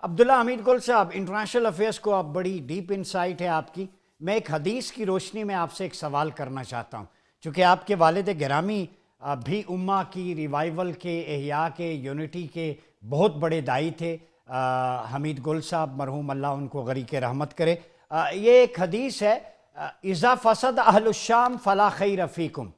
عبداللہ حمید گل صاحب، international affairs کو آپ بڑی ڈیپ انسائٹ ہے آپ کی. میں ایک حدیث کی روشنی میں آپ سے ایک سوال کرنا چاہتا ہوں، چونکہ آپ کے والد گرامی بھی امہ کی ریوائیول کے، احیاء کے، یونٹی کے بہت بڑے داعی تھے. حمید گل صاحب مرحوم، اللہ ان کو غریق رحمت کرے. یہ ایک حدیث ہے، اذا فسد اہل الشام فلا خیر فیکم.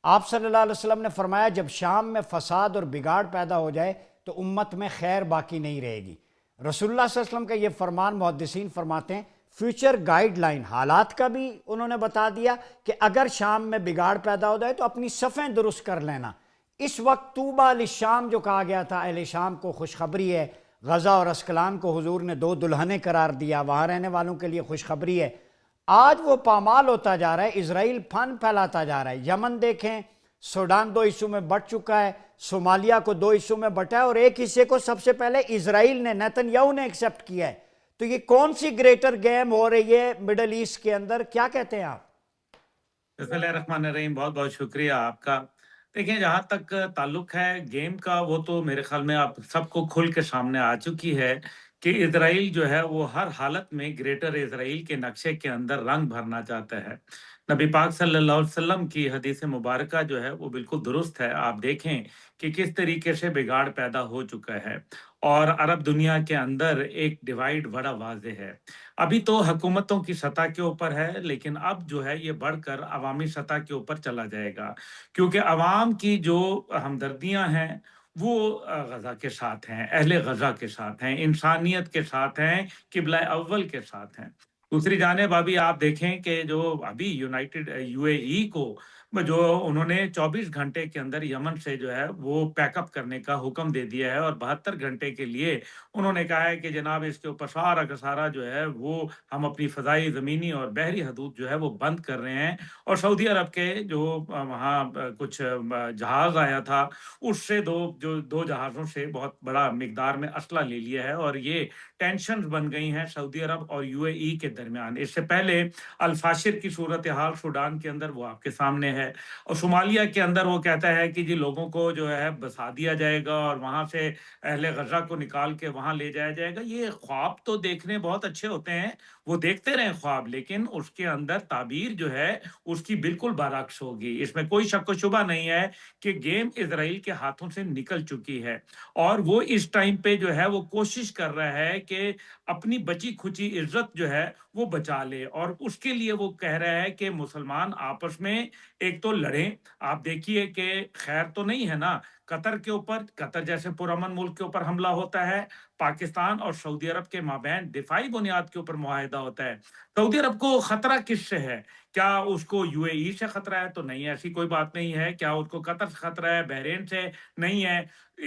آپ صلی اللہ علیہ وسلم نے فرمایا جب شام میں فساد اور بگاڑ پیدا ہو جائے تو امت میں خیر باقی نہیں رہے گی. رسول اللہ صلی اللہ علیہ وسلم کا یہ فرمان محدثین فرماتے ہیں فیوچر گائیڈ لائن، حالات کا بھی انہوں نے بتا دیا کہ اگر شام میں بگاڑ پیدا ہو جائے تو اپنی صفیں درست کر لینا. اس وقت طوبیٰ للشام جو کہا گیا تھا، اہل شام کو خوشخبری ہے. غزہ اور اسکلان کو حضور نے دو دلہنیں قرار دیا، وہاں رہنے والوں کے لیے خوشخبری ہے. آج وہ پامال ہوتا جا رہا ہے، اسرائیل پھن پھیلاتا جا رہا ہے. یمن دیکھیں، سوڈان دو حصوں میں بٹ چکا ہے، صومالیہ کو دو حصوں میں بٹا ہے، اور ایک حصے کو سب سے پہلے اسرائیل نے، نیتن یاہو نے ایکسیپٹ کیا ہے. تو یہ کون سی گریٹر گیم ہو رہی ہے مڈل ایسٹ کے اندر؟ کیا کہتے ہیں آپ؟ بسم اللہ الرحمن الرحیم، بہت بہت شکریہ آپ کا. دیکھیں، جہاں تک تعلق ہے گیم کا، وہ تو میرے خیال میں آپ سب کو کھل کے سامنے آ چکی ہے کہ اسرائیل جو ہے وہ ہر حالت میں گریٹر اسرائیل کے نقشے کے اندر رنگ بھرنا چاہتا ہے. نبی پاک صلی اللہ علیہ وسلم کی حدیث مبارکہ جو ہے وہ بالکل درست ہے. آپ دیکھیں کہ کس طریقے سے بگاڑ پیدا ہو چکا ہے، اور عرب دنیا کے اندر ایک ڈیوائیڈ بڑا واضح ہے. ابھی تو حکومتوں کی سطح کے اوپر ہے، لیکن اب جو ہے یہ بڑھ کر عوامی سطح کے اوپر چلا جائے گا، کیونکہ عوام کی جو ہمدردیاں ہیں وہ غزہ کے ساتھ ہیں، اہل غزہ کے ساتھ ہیں، انسانیت کے ساتھ ہیں، قبلہ اول کے ساتھ ہیں. دوسری جانب ابھی آپ دیکھیں کہ جو ابھی یونائٹڈ یو اے ای کو جو انہوں نے 24 گھنٹے کے اندر یمن سے جو ہے وہ پیک اپ کرنے کا حکم دے دیا ہے، اور 72 گھنٹے کے لیے انہوں نے کہا ہے کہ جناب اس کے اوپر سارا کا سارا جو ہے وہ ہم اپنی فضائی، زمینی اور بحری حدود جو ہے وہ بند کر رہے ہیں. اور سعودی عرب کے جو وہاں کچھ جہاز آیا تھا، اس سے دو جہازوں سے بہت بڑا مقدار میں اسلحہ لے لیا ہے، اور یہ ٹینشن بن گئی ہیں سعودی عرب اور یو اے ای کے درمیان. اس سے پہلے الفاشر کی صورتحال سوڈان کے اندر وہ آپ کے سامنے ہے، اور صومالیہ کے اندر وہ کہتا ہے کہ جی لوگوں کو جو ہے بسا دیا جائے گا اور وہاں سے اہل غزہ کو نکال کے وہاں لے جایا جائے گا. یہ خواب تو دیکھنے بہت اچھے ہوتے ہیں، وہ دیکھتے رہیں خواب، لیکن اس کے اندر تعبیر جو ہے اس کی بالکل برعکس ہوگی. اس میں کوئی شک و شبہ نہیں ہے کہ گیم اسرائیل کے ہاتھوں سے نکل چکی ہے، اور وہ اس ٹائم پہ جو ہے وہ کوشش کر رہا ہے کہ اپنی بچی کھچی عزت جو ہے وہ بچا لے، اور اس کے لیے وہ کہہ رہا ہے کہ مسلمان آپس میں ایک تو لڑیں. آپ دیکھیے کہ خیر تو نہیں ہے نا، قطر کے اوپر، قطر جیسے پرامن ملک کے اوپر حملہ ہوتا ہے، پاکستان اور سعودی عرب کے مابین دفاعی بنیاد کے اوپر معاہدہ ہوتا ہے. سعودی عرب کو خطرہ کس سے ہے؟ کیا اس کو یو اے ای سے خطرہ ہے؟ تو نہیں، ایسی کوئی بات نہیں ہے. کیا اس کو قطر سے خطرہ ہے؟ بحرین سے نہیں ہے.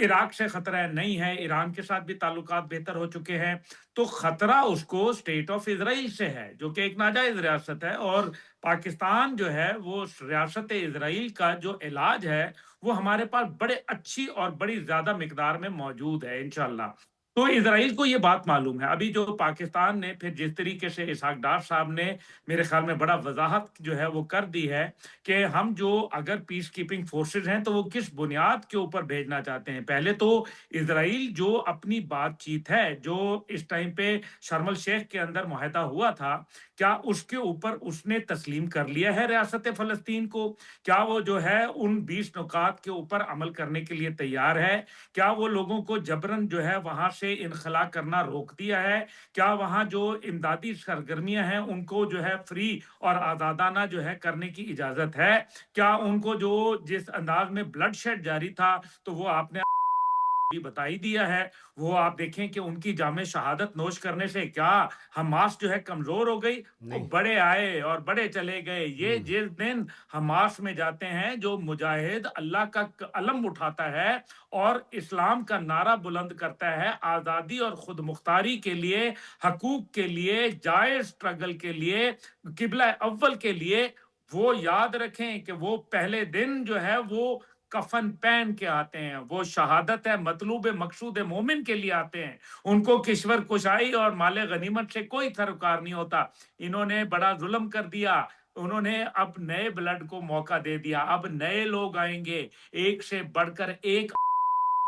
عراق سے خطرہ ہے؟ نہیں ہے. ایران کے ساتھ بھی تعلقات بہتر ہو چکے ہیں. تو خطرہ اس کو اسٹیٹ آف اسرائیل سے ہے، جو کہ ایک ناجائز ریاست ہے، اور پاکستان جو ہے وہ ریاست اسرائیل کا جو علاج ہے وہ ہمارے پاس بڑے اچھی اور بڑی زیادہ مقدار میں موجود ہے انشاءاللہ. تو اسرائیل کو یہ بات معلوم ہے. ابھی جو پاکستان نے پھر جس طریقے سے اسحاق ڈار صاحب نے میرے خیال میں بڑا وضاحت جو ہے وہ کر دی ہے کہ ہم جو اگر پیس کیپنگ فورسز ہیں تو وہ کس بنیاد کے اوپر بھیجنا چاہتے ہیں. پہلے تو اسرائیل جو اپنی بات چیت ہے جو اس ٹائم پہ شرم الشیخ کے اندر معاہدہ ہوا تھا، کیا اس کے اوپر اس نے تسلیم کر لیا ہے ریاست فلسطین کو؟ کیا وہ جو ہے ان 20 نکات کے اوپر عمل کرنے کے لیے تیار ہے؟ کیا وہ لوگوں کو جبرن جو ہے وہاں سے انخلا کرنا روک دیا ہے؟ کیا وہاں جو امدادی سرگرمیاں ہیں ان کو جو ہے فری اور آزادانہ جو ہے کرنے کی اجازت ہے؟ کیا ان کو جو جس انداز میں بلڈ شیڈ جاری تھا تو وہ آپ نے بھی بتا ہی دیا ہے. وہ آپ دیکھیں کہ ان کی جامع شہادت نوش کرنے سے کیا حماس جو ہے کمزور ہو گئی؟ وہ نہیں. بڑے آئے اور بڑے چلے گئے. یہ جس دن حماس میں جاتے ہیں جو مجاہد اللہ کا علم اٹھاتا ہے اور اسلام کا نعرہ بلند کرتا ہے، آزادی اور خود مختاری کے لیے، حقوق کے لیے، جائز اسٹرگل کے لیے، قبلہ اول کے لیے، وہ یاد رکھیں کہ وہ پہلے دن جو ہے وہ کفن پہن کے آتے ہیں. وہ شہادت ہے مطلوب مقصود مومن کے لیے آتے ہیں. ان کو کشور کشائی اور مال غنیمت سے کوئی سروکار نہیں ہوتا. انہوں نے بڑا ظلم کر دیا. انہوں نے اب نئے بلڈ کو موقع دے دیا. اب نئے لوگ آئیں گے، ایک سے بڑھ کر ایک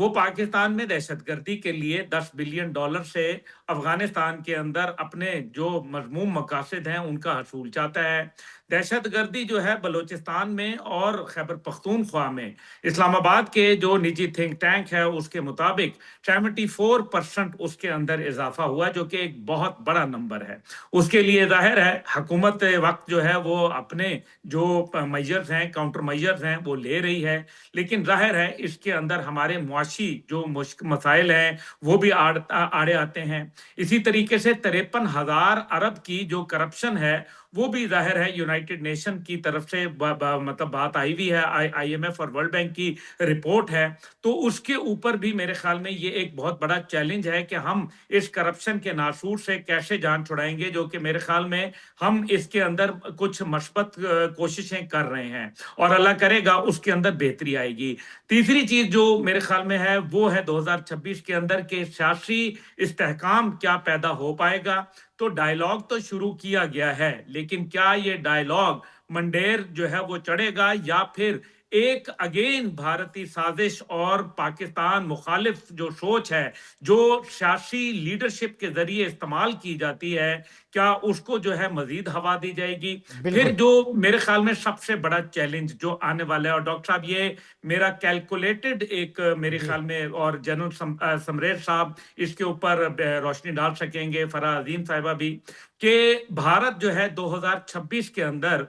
وہ پاکستان میں دہشت گردی کے لیے $10 بلین سے افغانستان کے اندر اپنے جو مذموم مقاصد ہیں ان کا حصول چاہتا ہے. دہشت گردی جو ہے بلوچستان میں اور خیبر پختونخوا میں اسلام آباد کے جو نجی تھنک ٹینک ہے اس کے مطابق 74% اس کے اندر اضافہ ہوا، جو کہ ایک بہت بڑا نمبر ہے. اس کے لیے ظاہر ہے حکومت وقت جو ہے وہ اپنے جو میجرز ہیں، کاؤنٹر میجرز ہیں وہ لے رہی ہے، لیکن ظاہر ہے اس کے اندر ہمارے معاشی جو مسائل ہیں وہ بھی آڑے آتے ہیں. اسی طریقے سے 53,000 ارب کی جو کرپشن ہے وہ بھی ظاہر ہے یونائٹڈ نیشن کی طرف سے مطلب بات آئی ہوئی ہے، آئی ایم ایف اور ورلڈ بینک کی رپورٹ ہے. تو اس کے اوپر بھی میرے خیال میں یہ ایک بہت بڑا چیلنج ہے کہ ہم اس کرپشن کے ناسور سے کیسے جان چھڑائیں گے، جو کہ میرے خیال میں ہم اس کے اندر کچھ مثبت کوششیں کر رہے ہیں اور اللہ کرے گا اس کے اندر بہتری آئے گی. تیسری چیز جو میرے خیال میں ہے وہ ہے 2026 کے اندر کہ سیاسی استحکام کیا پیدا ہو پائے گا. تو ڈائیلاگ تو شروع کیا گیا ہے، لیکن کیا یہ ڈائیلاگ منڈیر جو ہے وہ چڑھے گا، یا پھر ایک اگین بھارتی سازش اور پاکستان مخالف جو سوچ ہے جو سیاسی لیڈرشپ کے ذریعے استعمال کی جاتی ہے، کیا اس کو جو ہے مزید ہوا دی جائے گی. پھر بالکل. جو میرے خیال میں سب سے بڑا چیلنج جو آنے والا ہے، اور ڈاکٹر صاحب یہ میرا کیلکولیٹڈ ایک میرے جی خیال میں، اور جنرل سمریر صاحب اس کے اوپر روشنی ڈال سکیں گے، فرح عظیم صاحبہ بھی، کہ بھارت جو ہے 2026 کے اندر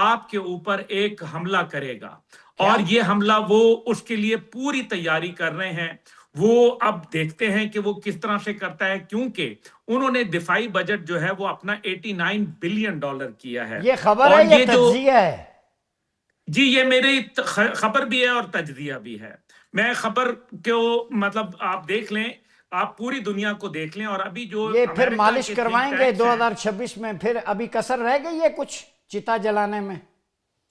آپ کے اوپر ایک حملہ کرے گا، کیا؟ اور یہ حملہ وہ اس کے لیے پوری تیاری کر رہے ہیں. وہ اب دیکھتے ہیں کہ وہ کس طرح سے کرتا ہے، کیونکہ انہوں نے دفاعی بجٹ جو ہے وہ اپنا $89 بلین کیا ہے. یہ خبر اور ہے یا یہ جو تجزیہ ہے؟ جی یہ میری خبر بھی ہے اور تجزیہ بھی ہے. میں خبر کو مطلب آپ دیکھ لیں، آپ پوری دنیا کو دیکھ لیں، اور ابھی جو یہ پھر امریکہ مالش کے تھنک کروائیں گے ٹینکس ہیں. 2026 میں؟ پھر ابھی کسر رہ گئی ہے کچھ چتا جلانے میں؟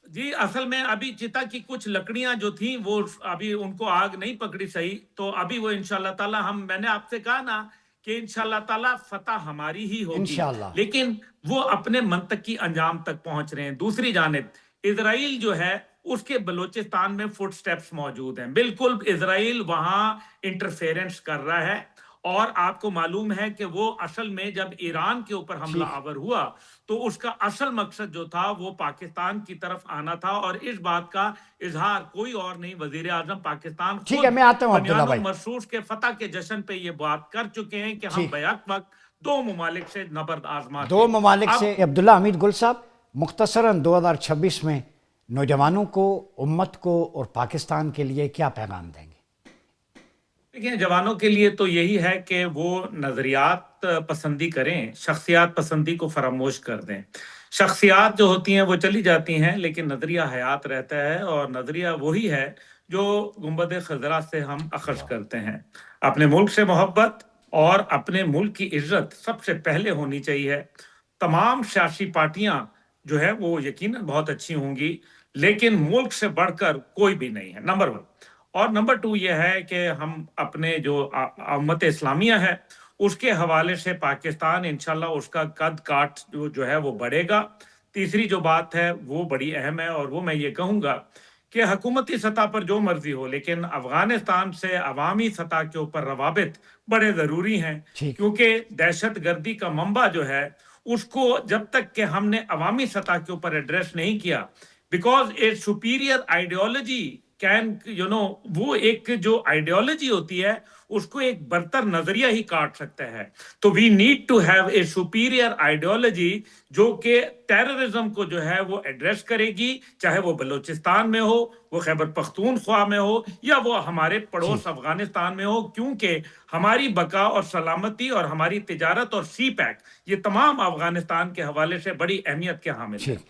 جی اصل میں ابھی چتا کی کچھ لکڑیاں جو تھیں وہ ابھی ان کو آگ نہیں پکڑی صحیح، تو ابھی وہ انشاءاللہ تعالی میں نے آپ سے کہا نا کہ انشاءاللہ تعالی فتح ہماری ہی ہوگی، انشاءاللہ. لیکن وہ اپنے منطقی انجام تک پہنچ رہے ہیں. دوسری جانب اسرائیل جو ہے اس کے بلوچستان میں فٹ سٹیپس موجود ہیں، بالکل اسرائیل وہاں انٹرفیرنس کر رہا ہے. اور آپ کو معلوم ہے کہ وہ اصل میں جب ایران کے اوپر حملہ ٹھیک. آور ہوا تو اس کا اصل مقصد جو تھا وہ پاکستان کی طرف آنا تھا، اور اس بات کا اظہار کوئی اور نہیں، وزیر اعظم پاکستان ٹھیک ہے، خود میں آتا ہوں عبداللہ بنیان بھائی. مرصوص کے فتح کے جشن پہ یہ بات کر چکے ہیں کہ ہم ٹھیک. بیک وقت دو ممالک سے نبرد آزما دو کے. ممالک اب سے. عبداللہ حمید گل صاحب، مختصراً 2026 میں نوجوانوں کو، امت کو اور پاکستان کے لیے کیا پیغام دیں گے؟ دیکھیں جوانوں کے لیے تو یہی ہے کہ وہ نظریات پسندی کریں، شخصیات پسندی کو فراموش کر دیں. شخصیات جو ہوتی ہیں وہ چلی جاتی ہیں، لیکن نظریہ حیات رہتا ہے، اور نظریہ وہی ہے جو گنبد خضرا سے ہم اخذ کرتے ہیں. اپنے ملک سے محبت اور اپنے ملک کی عزت سب سے پہلے ہونی چاہیے. تمام سیاسی پارٹیاں جو ہے وہ یقیناً بہت اچھی ہوں گی، لیکن ملک سے بڑھ کر کوئی بھی نہیں ہے، نمبر 1. اور نمبر 2 یہ ہے کہ ہم اپنے جو امت اسلامیہ ہے اس کے حوالے سے پاکستان انشاءاللہ اس کا قد کاٹ جو ہے وہ بڑھے گا. تیسری جو بات ہے وہ بڑی اہم ہے، اور وہ میں یہ کہوں گا کہ حکومتی سطح پر جو مرضی ہو، لیکن افغانستان سے عوامی سطح کے اوپر روابط بڑے ضروری ہیں، ٹھیک. کیونکہ دہشت گردی کا منبع جو ہے اس کو جب تک کہ ہم نے عوامی سطح کے اوپر ایڈریس نہیں کیا، because a superior ideology can وہ ایک جو آئیڈیالوجی ہوتی ہے اس کو ایک برتر نظریہ ہی کاٹ سکتا ہے. تو we need to have a superior ideology جو کہ ٹیررزم کو جو ہے وہ ایڈریس کرے گی، چاہے وہ بلوچستان میں ہو، وہ خیبر پختونخوا میں ہو، یا وہ ہمارے پڑوس ٹھیک. افغانستان میں ہو، کیونکہ ہماری بقا اور سلامتی اور ہماری تجارت اور سی پیک یہ تمام افغانستان کے حوالے سے بڑی اہمیت کے حامل ہیں. ٹھیک.